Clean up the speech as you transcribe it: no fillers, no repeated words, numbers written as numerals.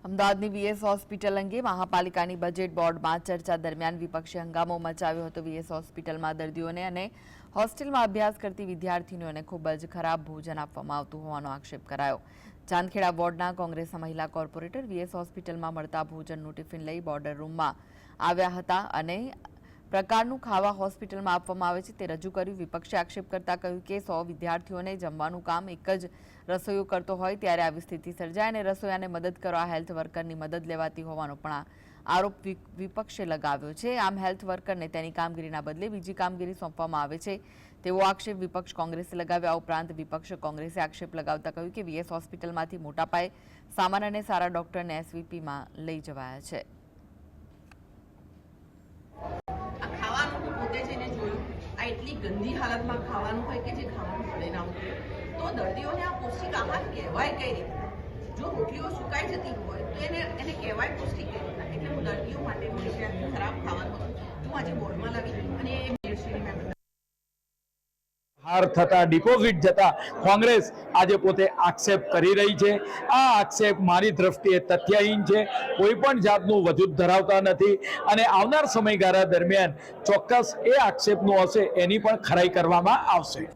અમદાવાદની VS hospital અંગે મહાપાલિકાની budget બોર્ડમાં ચર્ચા દરમિયાન વિપક્ષે હંગામો મચાવ્યો હતો। વીએસ હોસ્પિટલમાં દર્દીઓને અને હોસ્ટેલમાં અભ્યાસ કરતી વિદ્યાર્થીનીઓને ખૂબ જ ખરાબ ભોજન આપવામાં આવતું હોવાનો આક્ષેપ કરાયો। ચાંદખેડા વોર્ડના કોંગ્રેસના મહિલા કોર્પોરેટર વીએસ હોસ્પિટલમાં મળતા ભોજનનું ટિફિન લઈ બોર્ડર રૂમમાં આવ્યા હતા અને પ્રકારનું ખાવા હોસ્પિટલમાં આપવામાં આવે છે તે રજૂ કર્યું। વિપક્ષે આક્ષેપ કરતા કહ્યું કે 100 વિદ્યાર્થીઓને જમવાનું કામ એક જ રસોઈયો કરતો હોય ત્યારે આવી સ્થિતિ સર્જાય અને રસોઈયાને મદદ કરવા હેલ્થ વર્કરની મદદ લેવાતી હોવાનો પણ આરોપ વિપક્ષે લગાવ્યો છે। આમ હેલ્થ વર્કરને તેની કામગીરીના બદલે બીજી કામગીરી સોંપવામાં આવે છે તેવો આક્ષેપ વિપક્ષ કોંગ્રેસે લગાવ્યો। આ ઉપરાંત વિપક્ષ કોંગ્રેસે આક્ષેપ લગાવતા કહ્યું કે વીએસ હોસ્પિટલમાંથી મોટા પાયે સામાન અને સારા ડોક્ટરને એસવીપીમાં લઈ જવાયા છે। એટલી ગંદી હાલતમાં ખાવાનું હોય કે જે ખાવાનું મળે ના હોય તો દર્દીઓને આ પૌષ્ટિક આહાર કહેવાય કઈ રીતે? જો રોટલીઓ સુકાઈ જતી હોય તો એને કહેવાય પૌષ્ટિક કઈ રીતના? એટલે હું દર્દીઓ માટે ખરાબ ખાવાનું હું આજે બોર્ડમાં લાવી અને હાર થતા ડિપોઝિટ જતા કોંગ્રેસ આજે પોતે આક્ષેપ કરી રહી છે। આ આક્ષેપ મારી દ્રષ્ટિએ તથ્યહીન છે, કોઈ પણ જાતનું વજૂદ ધરાવતા નથી અને આવનાર સમયગાળા દરમિયાન ચોક્કસ એ આક્ષેપનું હશે એની પણ ખરાઈ કરવામાં આવશે।